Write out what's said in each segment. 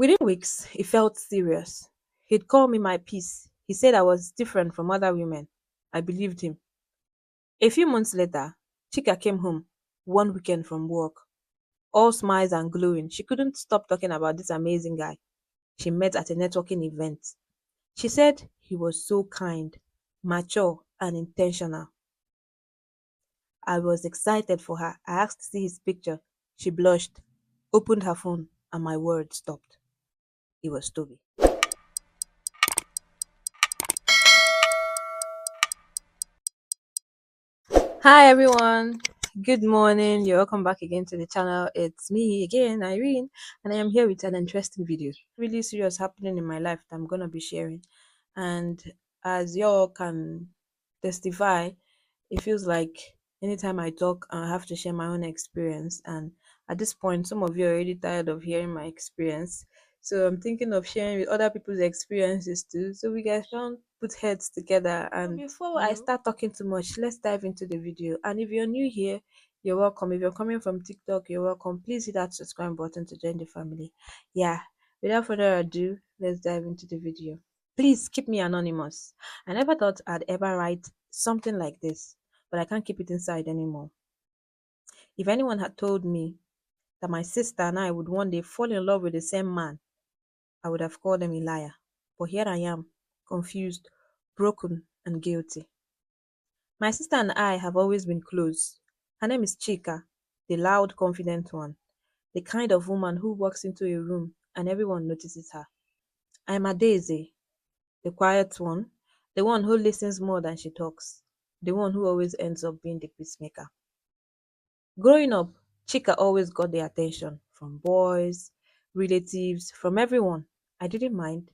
Within weeks, he felt serious. He'd call me my peace. He said I was different from other women. I believed him. A few months later, Chika came home one weekend from work, all smiles and glowing. She couldn't stop talking about this amazing guy she met at a networking event. She said he was so kind, mature, and intentional. I was excited for her. I asked to see his picture. She blushed, opened her phone, and my words stopped. It was Toby. Hi everyone. Good morning. You're welcome back again to the channel. It's me again, Irene, and I am here with an interesting video. Really serious happening in my life that I'm gonna be sharing. And as y'all can testify, it feels like anytime I talk, I have to share my own experience. And at this point, some of you are already tired of hearing my experience. So I'm thinking of sharing with other people's experiences too. So we guys can put heads together. And before I start talking too much, let's dive into the video. And if you're new here, you're welcome. If you're coming from TikTok, you're welcome. Please hit that subscribe button to join the family. Yeah, without further ado, let's dive into the video. Please keep me anonymous. I never thought I'd ever write something like this, but I can't keep it inside anymore. If anyone had told me that my sister and I would one day fall in love with the same man, I would have called them a liar. But here I am, confused, broken, and guilty. My sister and I have always been close. Her name is Chika, the loud, confident one, the kind of woman who walks into a room and everyone notices her. I am a Daisy, the quiet one, the one who listens more than she talks, the one who always ends up being the peacemaker. Growing up, Chika always got the attention from boys, relatives, from everyone. I didn't mind.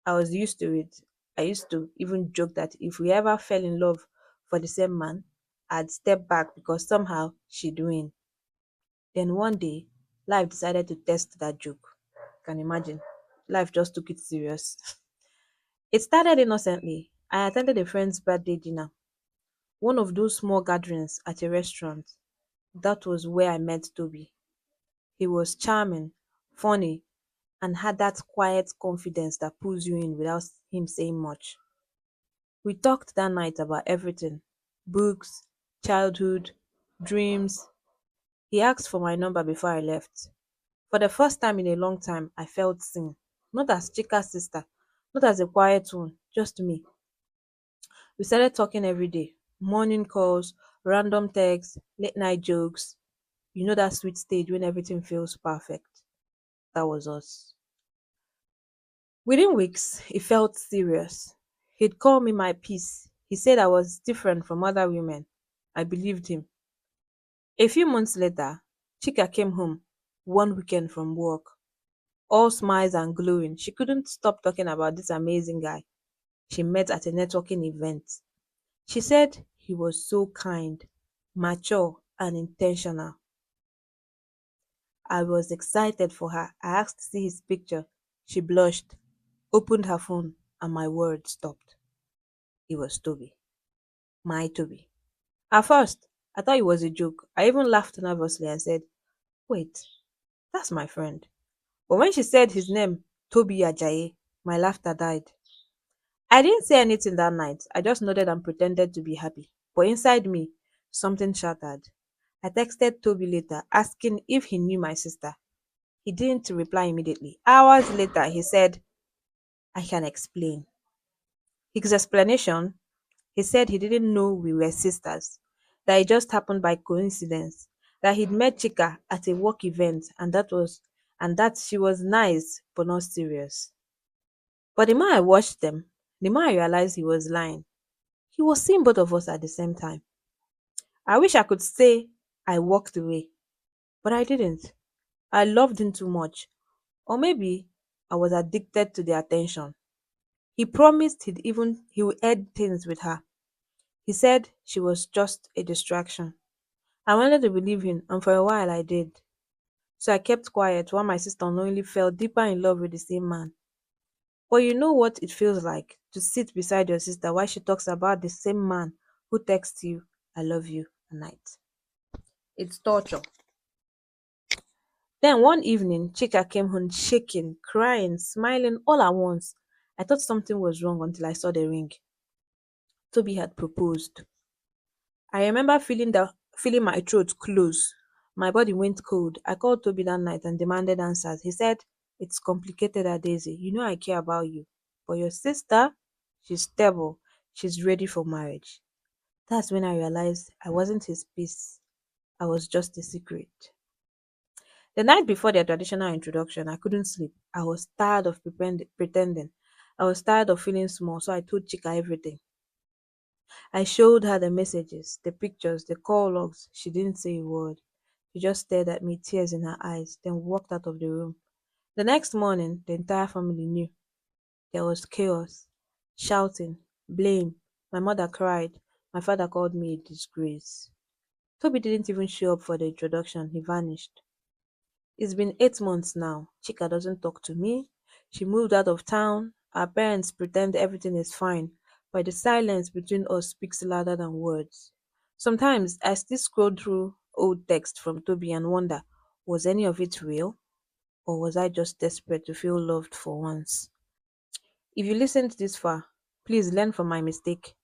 I was used to it. I used to even joke that if we ever fell in love for the same man, I'd step back because somehow she'd win. Then one day, life decided to test that joke. Can imagine. Life just took it serious. It started innocently. I attended a friend's birthday dinner, one of those small gatherings at a restaurant. That was where I met Toby. He was charming, funny, and had that quiet confidence that pulls you in without him saying much. We talked that night about everything: books, childhood, dreams. He asked for my number before I left. For the first time in a long time, I felt seen. Not as Chika's sister, not as a quiet one, just me. We started talking every day. Morning calls, random texts, late night jokes. You know that sweet stage when everything feels perfect. That was us. Within weeks, it felt serious. He'd call me my peace. He said I was different from other women. I believed him. A few months later, Chika came home one weekend from work, all smiles and glowing. She couldn't stop talking about this amazing guy she met at a networking event. She said he was so kind, mature, and intentional. I was excited for her. I asked to see his picture. She blushed, opened her phone, and my words stopped. It was Toby. My Toby. At first, I thought it was a joke. I even laughed nervously and said, "Wait, that's my friend." But when she said his name, Toby Ajayi, my laughter died. I didn't say anything that night. I just nodded and pretended to be happy. But inside me, something shattered. I texted Toby later, asking if he knew my sister. He didn't reply immediately. Hours later, he said, "I can explain." His explanation: he said he didn't know we were sisters, that it just happened by coincidence, that he'd met Chika at a work event and that she was nice but not serious. But the more I watched them, the more I realized he was lying. He was seeing both of us at the same time. I wish I could say I walked away, but I didn't. I loved him too much. Or maybe I was addicted to the attention. He promised he would end things with her. He said she was just a distraction. I wanted to believe him, and for a while I did. So I kept quiet while my sister unknowingly fell deeper in love with the same man. But you know what it feels like to sit beside your sister while she talks about the same man who texts you, "I love you" at night. It's torture. Then one evening, Chika came home shaking, crying, smiling all at once. I thought something was wrong until I saw the ring. Toby had proposed. I remember feeling my throat close. My body went cold. I called Toby that night and demanded answers. He said, "It's complicated, Daisy. You know I care about you. But your sister, she's stable. She's ready for marriage." That's when I realized I wasn't his piece. I was just a secret. The night before their traditional introduction, I couldn't sleep. I was tired of pretending. I was tired of feeling small, so I told Chika everything. I showed her the messages, the pictures, the call logs. She didn't say a word. She just stared at me, tears in her eyes, then walked out of the room. The next morning, the entire family knew. There was chaos, shouting, blame. My mother cried. My father called me a disgrace. Toby didn't even show up for the introduction. He vanished. It's been 8 months now. Chika doesn't talk to me. She moved out of town. Our parents pretend everything is fine, but the silence between us speaks louder than words. Sometimes I still scroll through old texts from Toby and wonder, was any of it real? Or was I just desperate to feel loved for once? If you listened this far, please learn from my mistake.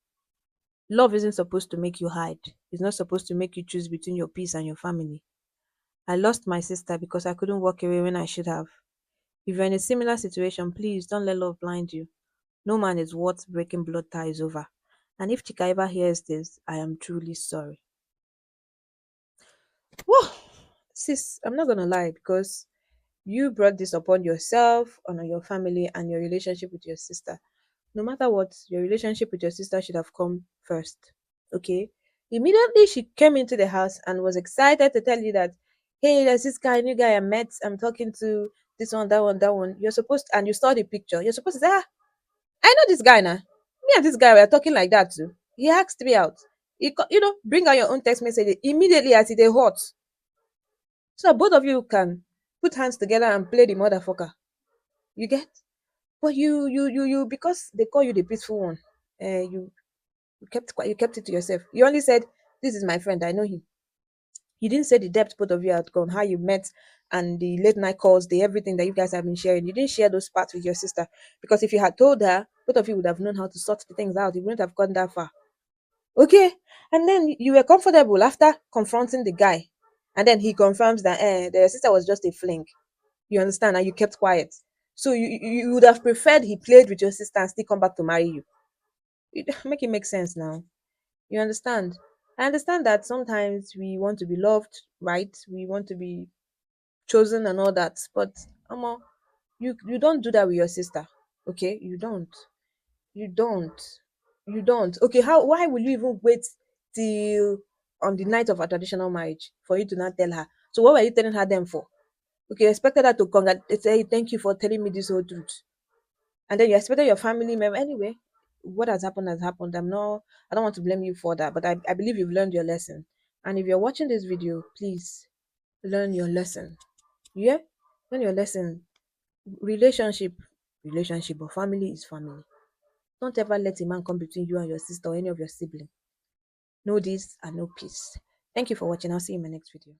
Love isn't supposed to make you hide. It's not supposed to make you choose between your peace and your family. I lost my sister because I couldn't walk away when I should have. If you're in a similar situation, please don't let love blind you. No man is worth breaking blood ties over. And if Chika ever hears this, I am truly sorry. Whoa, sis, I'm not gonna lie because you brought this upon yourself, on your family, and your relationship with your sister. No matter what, your relationship with your sister should have come first. Okay? Immediately she came into the house and was excited to tell you that, hey, there's this guy, new guy I met. I'm talking to this one, that one, that one. You're supposed and you saw the picture. You're supposed to say, I know this guy now. Me and this guy were talking like that too. He asked me out. Bring out your own text message immediately as it is hot. So both of you can put hands together and play the motherfucker. You get? But you because they call you the peaceful one, you kept quiet, you kept it to yourself. You only said, "This is my friend, I know him." You didn't say the depth both of you had gone, how you met, and the late night calls, the everything that you guys have been sharing. You didn't share those parts with your sister because if you had told her, both of you would have known how to sort the things out. You wouldn't have gone that far. Okay, and then you were comfortable after confronting the guy, and then he confirms that the sister was just a fling. You understand? And you kept quiet. So you would have preferred he played with your sister and still come back to marry you. Make it make sense now. You understand? I understand that sometimes we want to be loved, right? We want to be chosen and all that, but Amo, you don't do that with your sister. Okay? You don't. You don't. You don't. Okay, how why will you even wait till on the night of a traditional marriage for you to not tell her? So what were you telling her then for? Okay, you expected her to say thank you for telling me this whole truth. And then you expected your family member anyway. What has happened has happened. I don't want to blame you for that, but I believe you've learned your lesson. And if you're watching this video, please learn your lesson. Yeah? Learn your lesson. Relationship, relationship, but family is family. Don't ever let a man come between you and your sister or any of your siblings. Know this and know peace. Thank you for watching. I'll see you in my next video.